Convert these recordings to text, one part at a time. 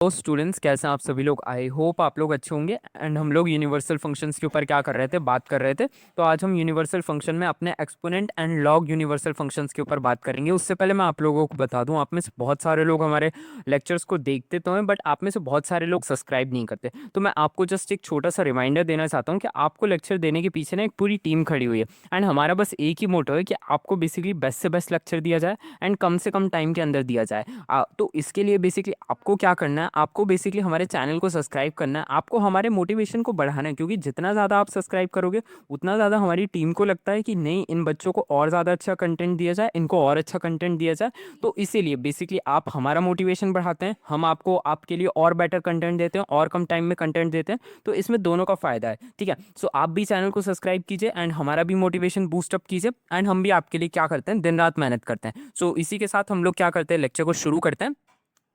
तो स्टूडेंट्स कैसे हैं आप सभी लोग। आई होप आप लोग अच्छे होंगे। एंड हम लोग यूनिवर्सल फंक्शंस के ऊपर क्या कर रहे थे, बात कर रहे थे। तो आज हम यूनिवर्सल फंक्शन में अपने exponent and log universal functions के ऊपर बात करेंगे। उससे पहले मैं आप लोगों को बता दूं, आप में से बहुत सारे लोग हमारे लेक्चर्स को देखते तो हैं, बट आप में से बहुत सारे लोग सब्सक्राइब नहीं करते। तो मैं आपको जस्ट एक छोटा सा रिमाइंडर देना चाहता हूँ कि आपको लेक्चर देने के पीछे ना एक पूरी टीम खड़ी हुई है। एंड हमारा बस एक ही मोटो है कि आपको बेसिकली बेस्ट से बेस्ट लेक्चर दिया जाए एंड कम से कम टाइम के अंदर दिया जाए। तो इसके लिए बेसिकली आपको क्या करना है, आपको बेसिकली हमारे चैनल को सब्सक्राइब करना है, आपको हमारे मोटिवेशन को बढ़ाना है। क्योंकि जितना ज़्यादा आप सब्सक्राइब करोगे उतना ज़्यादा हमारी टीम को लगता है कि नहीं, इन बच्चों को और ज़्यादा अच्छा कंटेंट दिया जाए, इनको और अच्छा कंटेंट दिया जाए। तो इसीलिए बेसिकली आप हमारा मोटिवेशन बढ़ाते हैं, हम आपको आपके लिए और बेटर कंटेंट देते हैं और कम टाइम में कंटेंट देते हैं। तो इसमें दोनों का फ़ायदा है, ठीक है। सो आप भी चैनल को सब्सक्राइब कीजिए एंड हमारा भी मोटिवेशन बूस्टअप कीजिए। एंड हम भी आपके लिए क्या करते हैं, दिन रात मेहनत करते हैं। सो इसी के साथ हम लोग क्या करते हैं, लेक्चर को शुरू करते हैं।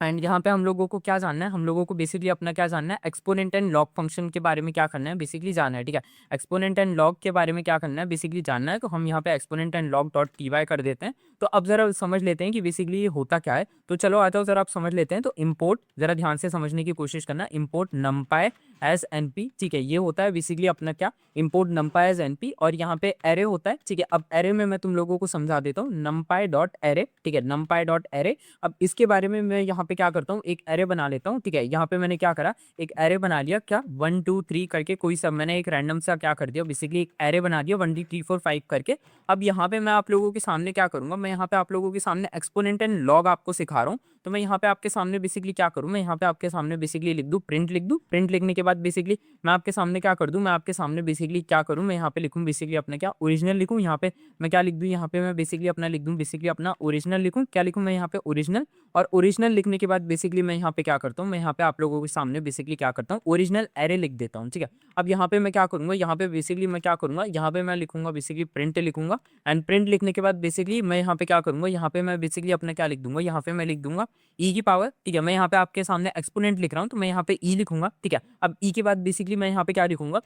एंड यहाँ पे हम लोगों को क्या जानना है, हम लोगों को बेसिकली अपना क्या जानना है, एक्सपोनेंट एंड लॉग फंक्शन के बारे में क्या करना है, बेसिकली जानना है, ठीक है। एक्सपोनेंट एंड लॉग के बारे में क्या करना है, बेसिकली जानना है। तो हम यहाँ पे exponent and log dot t y कर देते हैं। तो अब जरा समझ लेते हैं कि बेसिकली ये होता क्या है। तो चलो आ जाओ जरा आप समझ लेते हैं। तो इम्पोर्ट, जरा ध्यान से समझने की कोशिश करना, import numpy as n p, ठीक है। ये होता है बेसिकली अपना क्या, import numpy as n p. और यहाँ पे एरे होता है, ठीक है। अब एरे में मैं तुम लोगों को समझा देता हूँ, नमपाई डॉट एरे, ठीक है, नमपाई डॉट एरे। अब इसके बारे में मैं यहाँ पे क्या करता हूँ, एक एरे बना लेता हूँ, ठीक है। यहाँ पे मैंने क्या करा, एक एरे बना लिया, क्या 1 2 3 करके कोई सब मैंने एक रैंडम सा क्या कर दिया, बेसिकली एक एरे बना दिया 1 2 3 4 5 करके। अब यहाँ पे मैं आप लोगों के सामने क्या करूंगा, मैं यहाँ पे आप लोगों के सामने एक्सपोनेंट एंड लॉग आपको सिखा रहा हूँ। तो मैं यहाँ पे आपके सामने बेसिकली क्या करूँ, मैं यहाँ पे आपके सामने बेसिकली लिख दूँ, प्रिंट लिख दूँ। प्रिंट लिखने के बाद बेसिकली मैं आपके सामने क्या कर दूँ, मैं आपके सामने बेसिकली क्या करूँ, मैं यहाँ पे लिखूँ बेसिकली अपना क्या ओरिजिनल लिखूँ। यहाँ पे मैं क्या लिख दूँ, यहाँ पे मैं बेसिकली अपना लिख दूँ, बेसिकली अपना ओरिजिनल लिखूँ। क्या लिखूँ मैं यहाँ पे, ओरिजिनल। और ओरिजिनल लिखने के बाद बेसिकली मैं यहाँ पे क्या करता हूँ, मैं यहाँ पे आप लोगों के सामने बेसिकली क्या करता हूँ, ओरिजिनल एरे लिख देता हूँ, ठीक है। अब यहाँ पे मैं क्या करूँगा, यहाँ पे बेसिकली मैं क्या करूँगा, यहाँ पे मैं लिखूंगा बेसिकली प्रिंट लिखूंगा। एंड प्रिंट लिखने के बाद बेसिकली मैं यहाँ पे क्या करूँगा, यहाँ पे मैं बेसिकली अपना क्या लिख दूंगा, यहाँ पे मैं लिख दूंगा ई की पावर, ठीक है। मैं यहाँ पे आपके सामने एक्सपोनेंट लिख रहा हूँ, तो मैं यहाँ पे ई लिखूंगा, ठीक है। अब ई के बाद बेसिकली मैं यहाँ पे क्या लिखूंगा,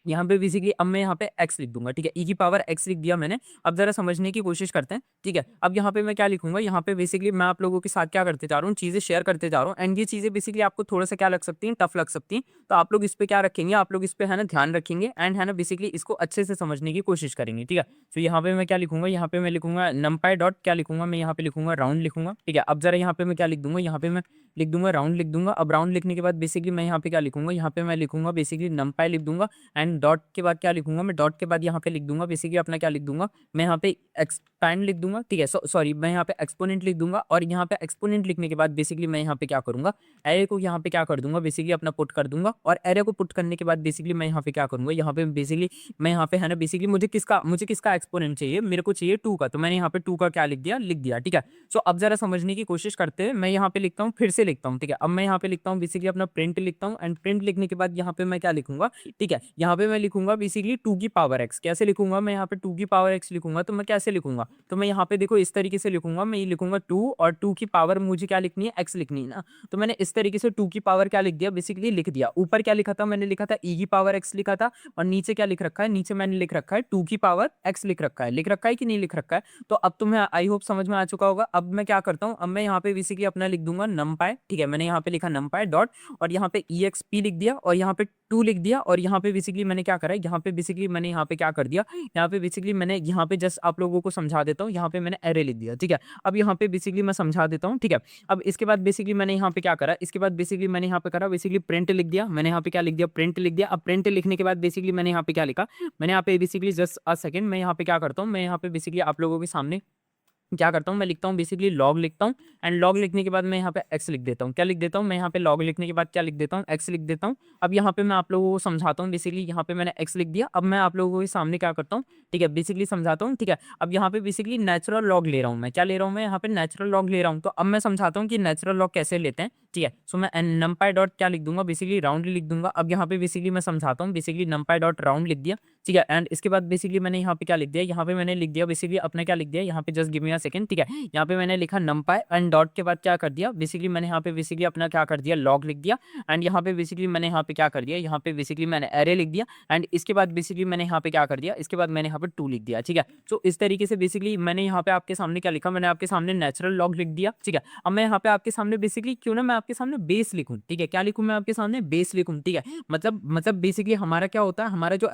यहाँ पे बेसिकली अब मैं यहाँ पे x लिख दूंगा, ठीक है। ई की पावर x लिख दिया मैंने। अब जरा समझने की कोशिश करते हैं, ठीक है। अब यहाँ पे मैं क्या लिखूंगा, यहाँ पे बेसिकली मैं आप लोगों के साथ क्या करते जा रहा हूँ, चीजें शेयर करते जा रहा हूँ। एंड ये चीजें बेसिकली आपको थोड़ा सा क्या लग सकती हैं, टफ लग सकती हैं। तो आप लोग इस पे क्या रखेंगे, आप लोग इस पे है ना ध्यान रखेंगे एंड है ना बेसिकली इसको अच्छे से समझने की कोशिश करेंगे, ठीक है। तो यहाँ पे मैं क्या लिखूंगा, यहाँ पे मैं लिखूंगा नमपाई डॉट क्या लिखूंगा, मैं यहाँ पे लिखूंगा राउंड लिखूंगा, ठीक है। अब जरा यहाँ पे मैं क्या लिख दूंगा, यहाँ पे मैं लिख दूंगा राउंड लिख दूंगा। अब राउंड लिखने के बाद बेसिकली मैं यहाँ पे क्या लिखूंगा, यहाँ पे मैं लिखूंगा बेसिकली नमपाई लिख दूंगा। एंड डॉट के बाद क्या लिखूंगा, मैं डॉट के बाद यहाँ पे लिख दूंगा बेसिकली अपना क्या लिख दूंगा, मैं यहाँ पे एक्सपैंड लिख दूंगा, ठीक है। सॉरी मैं यहाँ पे एक्सपोनेंट लिख दूंगा। और यहाँ पे एक्सपोनेंट लिखने के बाद बेसिकली मैं यहाँ पे क्या करूंगा, एरे को यहाँ पे क्या कर दूंगा, बेसिकली अपना पुट कर दूंगा। और एरे को पुट करने के बाद बेसिकली मैं यहाँ पे क्या करूंगा, यहाँ पे बेसिकली मैं यहाँ पे है ना बेसिकली मुझे किसका एक्सपोनेंट चाहिए, मेरे को चाहिए 2 का। तो मैंने यहाँ पे 2 का क्या लिख दिया, ठीक है। सो अब जरा समझने की कोशिश करते हैं। मैं यहाँ पे लिखता हूँ, फिर से लिखता हूँ, ठीक है। अब मैं यहाँ पे लिखता हूँ बेसिकली अपना प्रिंट लिखता हूँ। एंड प्रिंट लिखने के बाद यहाँ पे मैं क्या लिखूंगा, ठीक है। यहाँ पे मैं लिखूंगा बेसिकली 2 की पावर x। कैसे लिखूंगा, मैं यहाँ पे 2 की पावर x लिखूंगा। तो मैं कैसे लिखूंगा, तो मैं यहाँ पे देखो इस तरीके से लिखूंगा, मैं ये लिखूंगा 2 और 2 की पावर मुझे क्या लिखनी है, x लिखनी है ना। तो मैंने इस तरीके से 2 की पावर क्या लिख दिया, बेसिकली लिख दिया। ऊपर क्या लिखा था, मैंने लिखा था e की पावर x लिखा था। और नीचे क्या लिख रखा है, नीचे मैंने लिख रखा है 2 की पावर x लिख रखा है कि नहीं लिख रखा है। तो अब तुम्हें आई होप समझ में आ चुका होगा। अब मैं क्या करता हूँ, अब मैं यहाँ पे बेसिकली अपना लिख दूंगा नमपाई, ठीक है। मैंने यहाँ पे लिखा नमपाई डॉट और यहाँ पे exp लिख दिया और यहाँ पे 2 लिख दिया। और यहाँ पे बेसिकली मैंने क्या करा, यहाँ पे बेसिकली मैंने यहाँ पे क्या कर दिया, यहाँ पे बेसिकली मैंने यहाँ पे जस्ट आप लोगों को समझा देता हूँ, यहाँ पे मैंने एरे लिख दिया, ठीक है। अब यहाँ पे बेसिकली मैं समझा देता हूँ, ठीक है। अब इसके बाद बेसिकली मैंने यहाँ पे क्या करा, इसके बाद बेसिकली मैंने यहाँ पे करा बेसिकली प्रिंट लिख दिया। मैंने यहाँ पे क्या लिख दिया, प्रिंट लिख दिया। अब प्रिंट लिखने के बाद बेसिकली मैंने यहाँ पे क्या लिखा, मैंने यहाँ पे बेसिकली जस्ट अ सेकंड, मैं यहाँ पे क्या करता हूँ, मैं यहाँ पे बेसिकली आप लोगों के सामने क्या करता हूँ, मैं लिखता हूँ बेसिकली लॉग लिखता हूँ। एंड लॉग लिखने के बाद मैं यहाँ पे एक्स लिख देता हूँ। क्या लिख देता हूँ, मैं यहाँ पे लॉग लिखने के बाद क्या लिख देता हूँ, एक्स लिख देता हूँ। अब यहाँ पे मैं आप लोगों को समझाता हूँ, बेसिकली यहाँ पे मैंने एक्स लिख दिया। अब मैं आप लोगों के सामने क्या करता हूँ, ठीक है, बेसिकली समझाता हूँ, ठीक है। अब यहाँ पे बेसिकली नेचुरल लॉग ले रहा हूँ, मैं क्या ले रहा हूँ, मैं यहाँ पे नेचुरल लॉग ले रहा हूँ। तो अब मैं समझाता हूँ कि नेचुरल लॉग कैसे लेते हैं, ठीक है। सो मैं नमपाई डॉट क्या लिख दूंगा, बेसिकली राउंड लिख दूंगा। अब यहाँ पे बेसिकली मैं समझाता हूँ, बेसिकली नमपाई डॉट राउंड लिख दिया, ठीक है। एंड इसके बाद बेसिकली मैंने यहाँ पे क्या लिख दिया, यहाँ पे मैंने लिख दिया बेसिकली अपना क्या लिख दिया, यहाँ पे just give me a second, ठीक है। यहाँ पे मैंने लिखा नमपाई एंड डॉट के बाद क्या कर दिया, बेसिकली मैंने यहाँ पे बेसिकली अपना क्या कर दिया, लॉग लिख दिया। एंड यहाँ पे बेसिकली मैंने यहाँ पे क्या कर दिया, यहाँ पे बेसिकली मैंने एरे लिख दिया। एंड इसके बाद बेसिकली मैंने यहाँ पे क्या कर दिया, इसके बाद मैंने यहाँ पे पे 2 लिख दिया, ठीक है। सो इस तरीके से बेसिकली मैंने यहाँ पे आपके सामने क्या लिखा, मैंने आपके सामने नेचुरल लॉग लिख दिया, ठीक है। अब मैं यहाँ पे आपके सामने बेसिकली क्यों ना मैं आपके सामने बेस लिखूँ, ठीक है, क्या लिखूँ मैं आपके सामने बेस लिखूँ, ठीक है। मतलब बेसिकली हमारा क्या होता है, हमारा जो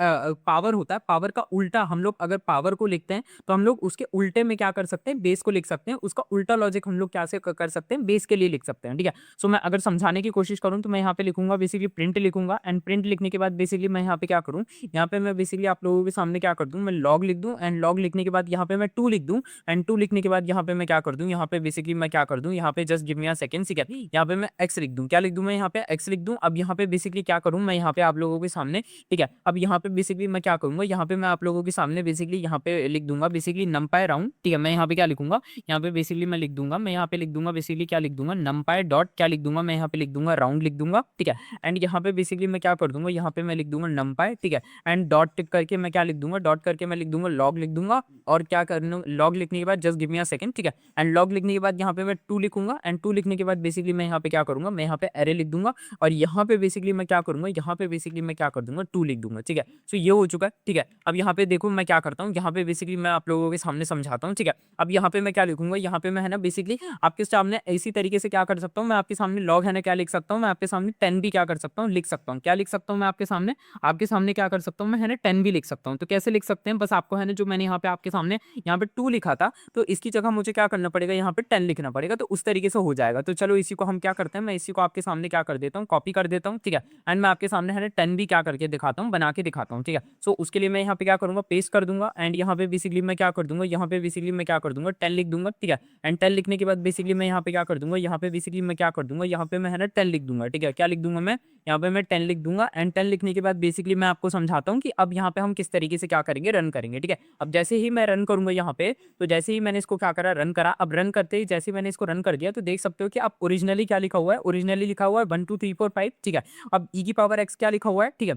पावर होता है, पावर का उल्टा हम लोग अगर पावर को लिखते हैं तो हम लोग उसके उल्टे में क्या कर सकते हैं, बेस को लिख सकते हैं। उसका उल्टा लॉजिक हम लोग क्या से कर सकते हैं, बेस के लिए लिख सकते हैं, ठीक है। सो मैं अगर समझाने की कोशिश करूँ तो मैं यहाँ पे लिखूंगा बेसिकली प्रिंट लिखूंगा, एंड प्रिंट लिखने के बाद बेसिकली मैं यहाँ पे क्या करूँ, यहाँ पे मैं बेसिकली आप लोगों के सामने क्या कर दूँ, मैं लॉग लिख दूँ, एंड लॉग लिखने के बाद यहाँ पे मैं 2 लिख दूँ, एंड 2 लिखने के बाद यहाँ पे मैं क्या कर दूँ, यहाँ पे बेसिकली मैं क्या कर दूँ, यहाँ पे just give me a second, ठीक है। यहाँ पे मैं एक्स लिख दूँ, क्या लिख दूँ मैं यहाँ पे एक्स लिख दूँ। अब यहाँ पे बेसिकली क्या करूँ मैं यहाँ पे आप लोगों के सामने, ठीक है। अब यहाँ पे बेसिकली मैं क्या करूँगा, यहाँ पे मैं आप लोगों के सामने बेसिकली यहाँ पे लिख दूंगा बेसिकली नमपाई राउंड, ठीक है। मैं यहाँ पे क्या लिखूंगा, यहाँ पे बेसिकली मैं लिख दूंगा, मैं यहाँ पे लिख दूंगा बेसिकली क्या लिख दूंगा, नमपाई डॉट क्या लिख दूंगा, मैं यहाँ पे लिख दूंगा राउंड लिख दूंगा, ठीक है। एंड यहाँ पे बेसिकली मैं क्या कर दूंगा, यहाँ पे मैं लिख दूंगा नमपाई, ठीक है। एंड डॉट टिक करके मैं क्या लिख दूंगा, डॉट करके मैं लिख दूंगा लॉग लिख दूंगा, और क्या करना लॉग लिखने के बाद just give me a second, ठीक है। एंड लॉग लिखने के बाद यहाँ पे मैं 2 लिखूंगा, एंड 2 लिखने के बाद बेसिकली मैं यहाँ पे क्या करूंगा, मैं यहाँ पे एरे लिख दूंगा, और यहाँ पे बेसिकली मैं क्या करूंगा, यहाँ पे बेसिकली मैं क्या कर दूंगा 2 लिख दूंगा, ठीक है। सो ये हो चुका है, ठीक है। अब यहाँ पे देखो मैं क्या करता हूँ, यहाँ पे बेसिकली मैं आप लोगों के सामने समझाता हूँ, ठीक है। अब यहाँ पे मैं क्या लिखूंगा, यहाँ पे मैं है ना बेसिकली आपके सामने इसी तरीके से क्या कर सकता हूँ, मैं आपके सामने लॉग है ना क्या लिख सकता हूँ, मैं आपके सामने 10 भी क्या कर सकता हूँ लिख सकता हूँ, क्या लिख सकता हूँ मैं आपके सामने क्या कर सकता हूँ मैं है ना 10 भी लिख सकता हूँ। तो कैसे लिख सकते हैं, बस आपको है ना जो मैंने यहाँ पे आपके सामने यहाँ पे 2 लिखा था, तो इसकी जगह मुझे क्या करना पड़ेगा, यहाँ पे 10 लिखना पड़ेगा, तो उस तरीके से हो जाएगा। तो चलो इसी को हम क्या करते हैं, मैं इसी को आपके सामने क्या कर देता हूँ, कॉपी कर देता हूँ, ठीक है। एंड मैं आपके सामने है ना 10 भी क्या करके दिखाता हूँ, बना के दिखाता हूँ, ठीक है। सो उसके लिए मैं यहाँ पे क्या करूंगा, पेस्ट कर दूंगा, एंड यहाँ पे बेसिकली मैं क्या कर दूंगा, यहाँ पे बेसिकली मैं क्या कर दूंगा 10 लिख दूंगा, ठीक है। एंड 10 लिखने के बाद बेसिकली मैं यहाँ पे क्या कर दूंगा, यहाँ पे बेसिकली मैं क्या कर दूंगा, यहाँ पे मैं है ना 10 लिख दूंगा, ठीक है। क्या लिख दूंगा मैं, यहाँ पे मैं 10 लिख दूंगा, एंड 10 लिखने के बाद बेसिकली मैं आपको समझाता हूँ कि अब यहाँ पे हम किस तरीके से क्या करेंगे, रन करेंगे, ठीक है। अब जैसे ही मैं रन करूंगा यहाँ पे, तो जैसे ही मैंने इसको क्या करा, रन करा, अब रन करते ही जैसे ही मैंने इसको रन कर दिया, तो देख सकते हो कि अब ओरिजिनली क्या लिखा हुआ है, ओरिजिनली लिखा हुआ है 1 2 3 4 5, ठीक है। अब ई की पावर एक्स क्या लिखा हुआ है, ठीक है।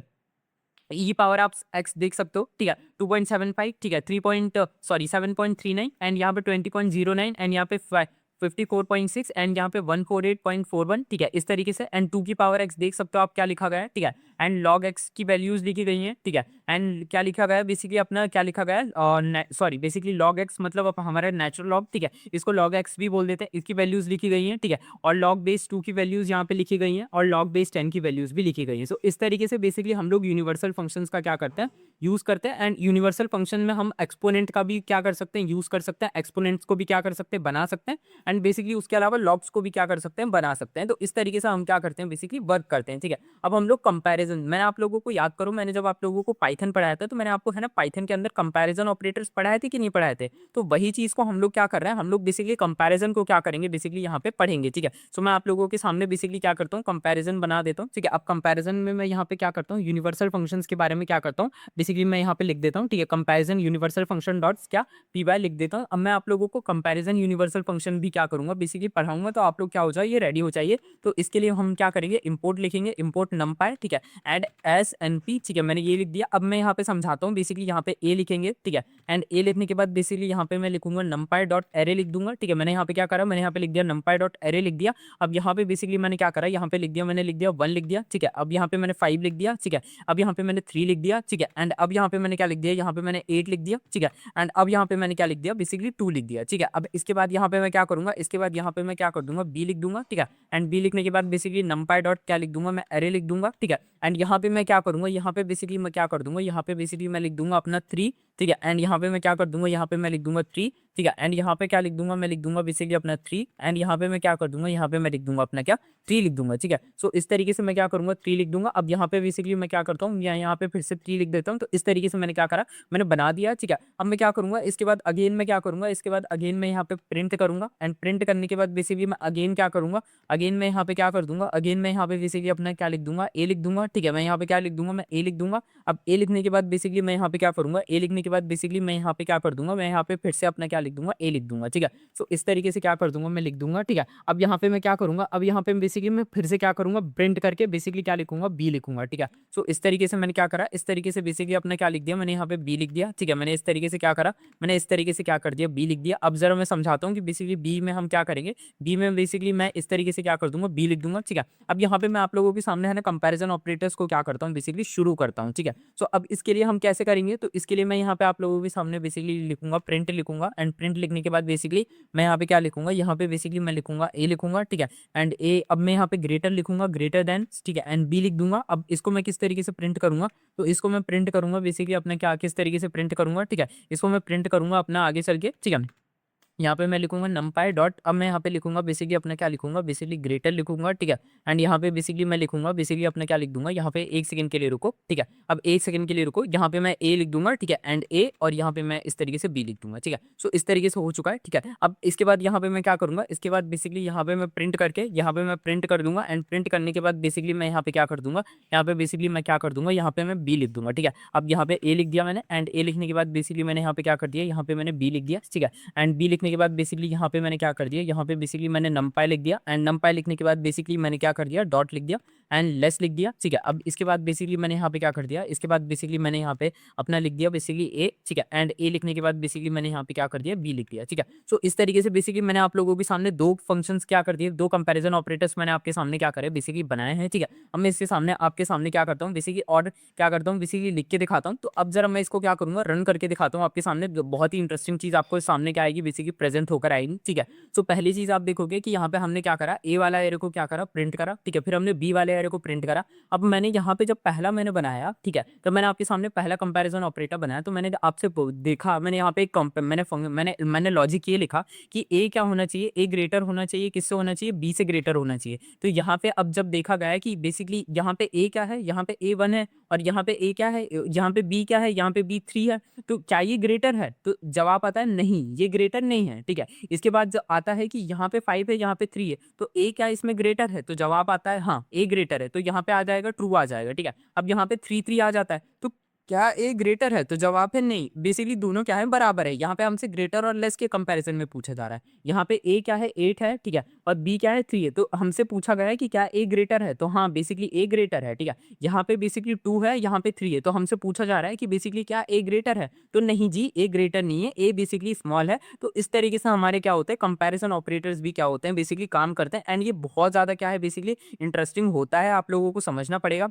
ई पावर आप एक्स देख सकते हो, ठीक है। 2.75, ठीक है, 7.39, एंड यहाँ पे 20.09, एंड यहाँ पे 54.6, एंड यहाँ पे 148.41, ठीक है, इस तरीके से। एंड 2 की पावर एक्स देख सकते हो आप क्या लिखा गया है, ठीक है। एंड लॉग एक्स की वैल्यूज लिखी गई हैं, ठीक है। एंड क्या लिखा गया है बेसिकली अपना, क्या लिखा गया है, सॉरी बेसिकली लॉग एक्स मतलब हमारा नेचुरल लॉग, ठीक है, इसको लॉग एक्स भी बोल देते हैं, इसकी वैल्यूज लिखी गई हैं, ठीक है। और लॉग बेस 2 की वैल्यूज यहाँ पे लिखी गई हैं, और लॉग बेस 10 की वैल्यूज भी लिखी गई हैं। सो इस तरीके से बेसिकली हम लोग यूनिवर्सल फंक्शंस का क्या करते हैं, यूज करते हैं। एंड यूनिवर्सल फंक्शन में हम एक्सपोनेंट का भी क्या कर सकते हैं, यूज कर सकते हैं, एक्सपोनेंट्स को भी क्या कर सकते हैं, बना सकते हैं, एंड बेसिकली उसके अलावा लॉग्स को भी क्या कर सकते हैं, बना सकते हैं। तो इस तरीके से हम क्या करते हैं, बेसिकली वर्क करते हैं, ठीक है। अब हम लोग कंपैरिजन, मैंने आप लोगों को याद करो, मैंने जब आप लोगों को पाइथन पढ़ाया था, तो मैंने आपको है ना पाइथन के अंदर कंपैरिजन ऑपरेटर्स पढ़ाए थे कि नहीं पढ़ाए थे। तो वही चीज को हम लोग क्या कर रहे हैं, हम लोग बेसिकली कंपैरिजन को क्या करेंगे, बेसिकली यहाँ पे पढ़ेंगे, ठीक है। सो मैं आप लोगों के सामने बेसिकली क्या करता हूँ, कंपैरिजन बना देता हूँ, ठीक है। अब कंपैरिजन में मैं यहाँ पे क्या करता हूँ, यूनिवर्सल फंक्शंस के बारे में क्या करता हूँ, बेसिकली मैं यहाँ पे लिख देता हूँ, ठीक है, कंपैरिजन यूनिवर्सल फंक्शन डॉट्स क्या पी वाई लिख देता हूँ। अब मैं आप लोगों को कंपैरिजन यूनिवर्सल फंक्शन भी क्या करूंगा, बेसिकली पढ़ाऊंगा, तो आप लोग क्या हो जाए, ये रेडी हो जाइए। तो इसके लिए हम क्या करेंगे, इंपोर्ट लिखेंगे, इंपोर्ट नमपाई, ठीक है, एड एस एन पी, ठीक है, मैंने ये लिख दिया। अब मैं यहाँ पे समझाता हूँ, बेसिकली यहाँ पे ए लिखेंगे, ठीक है। एंड ए लिखने के बाद बेसिकली यहाँ पे मैं लिखूंगा नमपाई डॉट एरे लिख दूंगा, ठीक है। मैंने यहाँ पे क्या करा, मैंने यहाँ पे लिख दिया नमपाई डॉट एरे लिख दिया। अब यहाँ पे बेसिकली मैंने क्या करा, यहाँ पे लिख दिया, मैंने लिख दिया 1 लिख दिया, ठीक है। अब यहाँ पे मैंने 5 लिख दिया, ठीक है। अब यहाँ पे मैंने 3 लिख दिया, ठीक है। एंड अब यहाँ पे मैंने क्या लिख दिया, यहाँ पे मैंने 8 लिख दिया, ठीक है। एंड अब यहाँ पे मैंने क्या लिख दिया, बेसिकली 2 लिख दिया, ठीक है। अब इसके बाद यहाँ पे मैं क्या करूंगा, इसके बाद यहाँ पे मैं क्या कर दूंगा, बी लिख दूंगा, ठीक है। एंड बी लिखने के बाद बेसिकली नमपाई डॉट क्या लिख दूंगा, मैं एरे लिख दूंगा, ठीक है। एंड यहाँ पे मैं क्या करूंगा, यहाँ पे बेसिकली मैं क्या कर दूंगा, यहाँ पे बेसिकली मैं लिख दूंगा अपना 3, ठीक है। एंड यहाँ पे मैं क्या कर दूंगा, यहाँ पे मैं लिख दूंगा 3, ठीक है। एंड यहाँ पे क्या लिख दूंगा, मैं लिख दूंगा बेसिकली अपना 3, एंड यहाँ पे मैं क्या कर दूंगा, यहाँ पे मैं लिख दूंगा अपना क्या 3 लिख दूंगा, ठीक है। सो इस तरीके से मैं क्या करूंगा, 3 लिख दूंगा। अब यहाँ पे बेसिकली मैं क्या करता हूँ, यहाँ पे फिर से 3 लिख देता हूँ। तो इस तरीके से मैंने क्या करा, मैंने बना दिया, ठीक है। अब मैं क्या करूंगा, इसके बाद अगेन मैं क्या करूंगा, इसके बाद अगेन मैं यहाँ पे प्रिंट करूंगा, एंड प्रिंट करने के बाद बेसिकली मैं अगेन क्या करूंगा, अगेन मैं यहाँ पे क्या कर दूंगा, अगेन मैं यहाँ पे बेसिकली अपना क्या लिख दूंगा, ए लिख दूंगा, ठीक है। मैं यहाँ पे क्या लिख दूंगा, मैं ए लिख दूंगा। अब ए लिखने के बाद बेसिकली मैं यहाँ पे क्या करूंगा, ए लिखने के बाद बेसिकली मैं यहाँ पे क्या कर दूंगा, मैं यहाँ पे फिर से अपना क्या लिख दूंगा, ए लिख दूंगा, ठीक है। सो इस तरीके से क्या कर दूंगा, मैं लिख दूंगा, ठीक है। अब यहाँ पे मैं क्या करूंगा, अब यहाँ पे बेसिकली मैं फिर से क्या करूंगा, प्रिंट करके बेसिकली क्या लिखूंगा, बी लिखूंगा, ठीक है। सो इस तरीके से मैंने क्या करा, इस तरीके से बेसिकली अपना क्या लिख दिया, मैंने यहाँ पे बी लिख दिया, ठीक है। मैंने इस तरीके से क्या करा, मैंने इस तरीके से क्या कर दिया, बी लिख दिया। अब जरा मैं समझाता हूँ कि बेसिकली बी में हम क्या करेंगे, बी में बेसिकली मैं इस तरीके से क्या कर दूंगा, बी लिख दूंगा, ठीक है। अब यहाँ पे मैं आप लोगों के सामने है ना कंपैरिजन ऑपरेटर्स को क्या करता हूँ, बेसिकली शुरू करता हूँ, ठीक है। सो अब इसके लिए हम कैसे करेंगे, तो इसके लिए मैं यहाँ यहाँ पे आप लोगों के सामने बेसिकली लिखूंगा प्रिंट लिखूंगा, एंड प्रिंट लिखने के बाद बेसिकली मैं यहाँ पे क्या लिखूंगा, यहाँ पे बेसिकली मैं लिखूंगा ए लिखूंगा, ठीक है। एंड ए, अब मैं यहाँ पे ग्रेटर लिखूंगा, ग्रेटर देन, ठीक है, एंड बी लिख दूंगा। अब इसको मैं किस तरीके से प्रिंट करूंगा, तो इसको मैं प्रिंट करूंगा बेसिकली अपना क्या, किस तरीके से प्रिंट करूंगा, ठीक है। इसको मैं प्रिंट करूंगा अपना आगे चल के, ठीक है। यहाँ पे मैं लिखूंगा numpy डॉट, अब मैं यहाँ पे लिखूंगा बेसिकली अपना क्या लिखूंगा, बेसिकली ग्रेटर लिखूंगा, ठीक है। एंड यहाँ पे बेसिकली मैं लिखूंगा बेसिकली अपना क्या लिख दूंगा, यहाँ पे 1 सेकंड के लिए रुको, ठीक है। अब 1 सेकंड के लिए रुको, यहाँ पे मैं ए लिख दूंगा, ठीक है, एंड ए, और यहाँ पे मैं इस तरीके से बी लिख दूंगा, ठीक है। सो इस तरीके से हो चुका है, ठीक है। अब इसके बाद यहाँ पे मैं क्या करूंगा, इसके बाद बेसिकली यहाँ पे मैं प्रिंट करके यहाँ पे मैं प्रिंट कर दूंगा, एंड प्रिंट करने के बाद बेसिकली मैं यहाँ पे क्या कर दूंगा, यहाँ पे बेसिकली मैं क्या कर दूंगा, यहाँ पे मैं बी लिख दूंगा, ठीक है। अब यहाँ पे ए लिख दिया मैंने, एंड ए लिखने के बाद बेसिकली मैंने यहाँ पे क्या कर दिया, यहाँ पे मैंने बी लिख दिया, ठीक है। एंड बी लिखने के बाद बेसिकली यहाँ पे मैंने क्या कर दिया, यहाँ पे बेसिकली मैंने numpy लिख दिया, एंड numpy लिखने के बाद बेसिकली मैंने क्या कर दिया, डॉट लिख दिया एंड लेस लिख दिया, ठीक है। अब इसके बाद बेसिकली मैंने यहाँ पे क्या कर दिया, इसके बाद बेसिकली मैंने यहाँ पे अपना लिख दिया बेसिकली ए, ठीक है। एंड ए लिखने के बाद बेसिकली मैंने यहाँ पे क्या कर दिया, बी लिख दिया, ठीक है। सो इस तरीके से बेसिकली मैंने आप लोगों के सामने दो फंक्शंस क्या कर दिए, दो कंपैरिजन ऑपरेटर्स मैंने आपके सामने क्या करे बेसिकली बनाए हैं, ठीक है। अब मैं इसके सामने आपके सामने क्या करता हूँ बेसिकली, और क्या करता हूँ बेसिकली लिख के दिखाता हूँ। तो अब जरा मैं इसको क्या करूँगा, रन करके दिखाता हूँ आपके सामने, बहुत ही इंटरेस्टिंग चीज आपको सामने क्या आएगी बेसिकली प्रेजेंट होकर आएगी, ठीक है। सो पहली चीज आप देखोगे कि यहाँ पे हमने क्या करा, ए वाला एरे को क्या करा, प्रिंट करा, ठीक है। फिर हमने बी वाले एरे को प्रिंट करा। अब मैंने यहाँ पे जब पहला मैंने बनाया, ठीक है, तो मैंने आपके सामने पहला कंपैरिजन ऑपरेटर बनाया, तो मैंने आपसे देखा, मैंने यहाँ पे एक मैंने लॉजिक ये लिखा कि ए क्या होना चाहिए, ए ग्रेटर होना चाहिए, किससे होना चाहिए, बी से ग्रेटर होना चाहिए। तो यहाँ पे अब जब देखा गया कि बेसिकली यहाँ पे ए क्या है, यहाँ पे ए 1 है, और यहाँ पे ए क्या है, यहाँ पे बी क्या है, यहाँ पे बी 3 है, तो क्या ये ग्रेटर है, तो जवाब आता है नहीं, ये ग्रेटर नहीं है, ठीक है। इसके बाद जो आता है कि यहाँ पे 5 है, यहाँ पे 3 है, तो ए क्या इसमें ग्रेटर है, तो जवाब आता है हाँ ए ग्रेटर है, तो यहाँ पे आ जाएगा ट्रू आ जाएगा, ठीक है। अब यहाँ पे 3 आ जाता है, तो क्या ए ग्रेटर है, तो जवाब है नहीं। बेसिकली दोनों क्या है, बराबर है। यहाँ पे हमसे ग्रेटर और लेस के कंपैरिजन में पूछा जा रहा है। यहाँ पे ए क्या है, 8 है, ठीक है, और बी क्या है, 3 है, तो हमसे पूछा गया है कि क्या ए ग्रेटर है, तो हाँ बेसिकली ए ग्रेटर है, ठीक है। यहाँ पे बेसिकली 2 है, यहाँ पे 3 है, तो हमसे पूछा जा रहा है कि बेसिकली क्या ए ग्रेटर है, तो नहीं जी ए ग्रेटर नहीं है, ए बेसिकली स्मॉल है। तो इस तरीके से हमारे क्या होते हैं, कंपैरिजन ऑपरेटर्स भी क्या होते हैं बेसिकली काम करते हैं, एंड ये बहुत ज्यादा क्या है बेसिकली इंटरेस्टिंग होता है, आप लोगों को समझना पड़ेगा,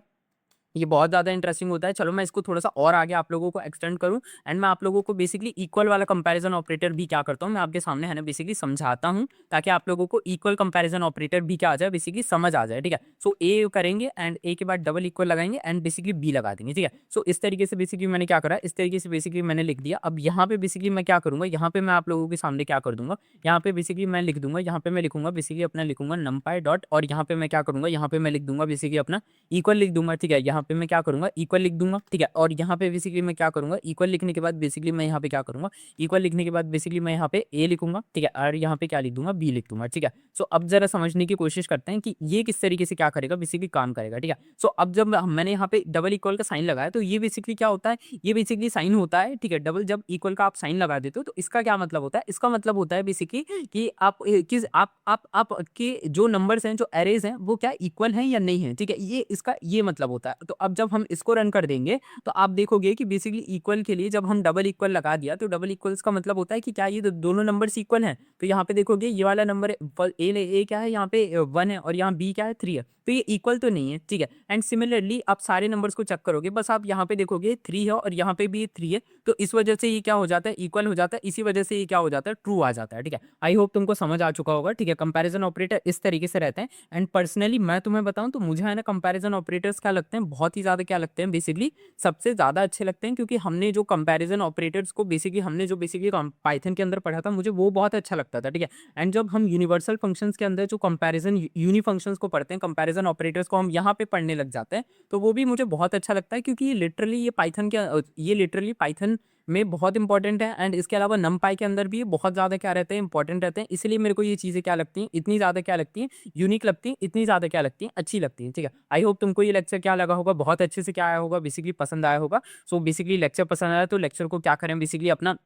ये बहुत ज़्यादा इंटरेस्टिंग होता है। चलो मैं इसको थोड़ा-सा और आगे आप लोगों को एक्सटेंड करूँ, एंड मैं आप लोगों को बेसिकली इक्वल वाला कंपैरिजन ऑपरेटर भी क्या करता हूँ, मैं आपके सामने है ना बेसिकली समझाता हूँ, ताकि आप लोगों को इक्वल कंपैरिजन ऑपरेटर भी क्या आ जाए बेसिकली समझ आ जाए, ठीक है। सो ए करेंगे, एंड ए के बाद डबल इक्वल लगाएंगे, एंड बेसिकली बी लगा देंगे, ठीक है। सो इस तरीके से बेसिकली मैंने क्या करा, इस तरीके से बेसिकली मैंने लिख दिया। अब यहाँ पे बेसिकली मैं क्या करूँगा, यहाँ पे मैं आप लोगों के सामने क्या कर दूँगा, यहाँ पे बेसिकली मैं लिख दूँगा, यहाँ पे मैं लिखूँगा बेसिकली अपना लिखूँगा numpy डॉट, और यहाँ पे मैं क्या करूँगा, यहाँ पे मैं लिख दूँगा बेसिकली अपना इक्वल लिख दूँगा, ठीक है। यहाँ पे मैं क्या करूँगा, इक्वल लिख दूँगा, ठीक है। और यहाँ पे बेसिकली मैं क्या करूँगा, इक्वल लिखने के बाद बेसिकली मैं यहाँ पे क्या करूँगा, इक्वल लिखने के बाद बेसिकली मैं यहाँ पे ए लिखूँगा, ठीक है, और यहाँ पे क्या लिख दूँगा, बी लिख दूँगा, ठीक है। सो अब ज़रा समझने की कोशिश करते हैं कि ये किस तरीके से क्या करेगा, बेसिकली काम करेगा, ठीक है। सो अब जब मैंने यहाँ पे डबल इक्वल का साइन लगाया, तो ये बेसिकली क्या होता है, ये बेसिकली साइन होता है, ठीक है। डबल जब इक्वल का आप साइन लगा देते हो, तो इसका क्या मतलब होता है, इसका मतलब होता है बेसिकली कि आप किस आप के जो नंबर्स हैं, जो एरेज हैं, वो क्या इक्वल हैं या नहीं है, ठीक है। ये इसका ये मतलब होता है। तो अब जब हम इसको रन कर देंगे, तो आप देखोगे कि बेसिकली इक्वल के लिए जब हम डबल इक्वल लगा दिया, तो डबल इक्वल्स का मतलब होता है कि क्या ये दोनों नंबर्स इक्वल हैं। तो यहाँ पे देखोगे ये वाला नंबर ए क्या है, यहाँ पे 1 है, और यहाँ बी क्या है, 3 है, तो ये इक्वल तो नहीं है, ठीक है। एंड सिमिलरली आप सारे नंबर्स को चेक करोगे, बस आप यहाँ पे देखोगे 3 है और यहाँ पे भी 3 है, तो इस वजह से ये क्या हो जाता है, इक्वल हो जाता है, इसी वजह से ये क्या हो जाता है, ट्रू आ जाता है, ठीक है। आई होप तुमको समझ आ चुका होगा, ठीक है। कंपैरिजन ऑपरेटर इस तरीके से रहते हैं। एंड पर्सनली मैं तुम्हें बताऊं तो मुझे है ना कंपैरिजन ऑपरेटर्स क्या लगते हैं, बहुत ही ज्यादा क्या लगते हैं, बेसिकली सबसे ज्यादा अच्छे लगते हैं, क्योंकि हमने जो कंपैरिजन ऑपरेटर्स को बेसिकली हमने जो बेसिकली पाइथन के अंदर पढ़ा था, मुझे वो बहुत अच्छा लगता था, ठीक है। एंड जब हम यूनिवर्सल फंक्शंस के अंदर जो कंपैरिजन यूनी फंक्शंस को पढ़ते हैं, कंपैरिजन ऑपरेटर्स को हम यहाँ पे पढ़ने लग जाते हैं, तो वो भी मुझे बहुत अच्छा लगता है, क्योंकि ये लिटरली पाइथन में बहुत इंपॉर्टेंट है। एंड इसके अलावा numpy के अंदर भी बहुत ज़्यादा क्या रहते हैं, इंपॉर्टेंट रहते हैं। इसलिए मेरे को ये चीज़ें क्या लगती हैं, इतनी ज़्यादा क्या लगती हैं, यूनिक लगती हैं, इतनी ज़्यादा क्या लगती हैं, अच्छी लगती हैं, ठीक है। आई होप तुमको ये लेक्चर क्या लगा होगा, बहुत अच्छे से क्या आया होगा, बेसिकली पसंद आया होगा। सो बेसिकली लेक्चर पसंद आया तो लेक्चर को क्या करें, बेसिकली अपना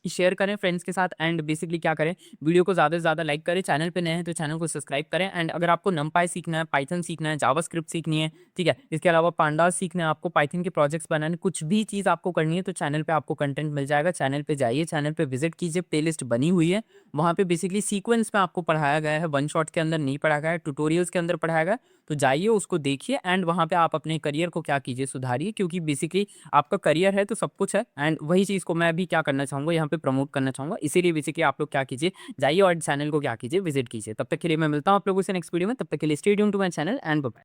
शेयर करें फ्रेंड्स के साथ, एंड बेसिकली क्या करें, वीडियो को ज़्यादा से ज़्यादा लाइक करें, चैनल पे नए हैं तो चैनल को सब्सक्राइब करें। एंड अगर आपको numpy सीखना है, पाइथन सीखना है, जावास्क्रिप्ट सीखनी है, ठीक है, इसके अलावा पांडास सीखना है, आपको पाइथन के प्रोजेक्ट्स बनाने, कुछ भी चीज़ आपको करनी है, तो चैनल पे आपको कंटेंट मिल जाएगा। चैनल पे जाइए, चैनल पे विजिट कीजिए, प्लेलिस्ट बनी हुई है, वहाँ पे बेसिकली सीक्वेंस में आपको पढ़ाया गया है, वन शॉट के अंदर नहीं पढ़ाया गया है, ट्यूटोरियल्स के अंदर पढ़ाया गया है। तो जाइए उसको देखिए एंड वहाँ पे आप अपने करियर को क्या कीजिए सुधारिए, क्योंकि बेसिकली आपका करियर है तो सब कुछ है एंड वही चीज़ को मैं भी क्या करना चाहूँगा यहाँ पे प्रमोट करना चाहूँगा। इसीलिए बेसिकली आप लोग क्या कीजिए, जाइए और चैनल को क्या कीजिए, विजिट कीजिए। तब तक के लिए मैं मिलता हूँ आप लोगों से नेक्स्ट वीडियो में, तब तक के लिए stay tuned to my channel and bye bye.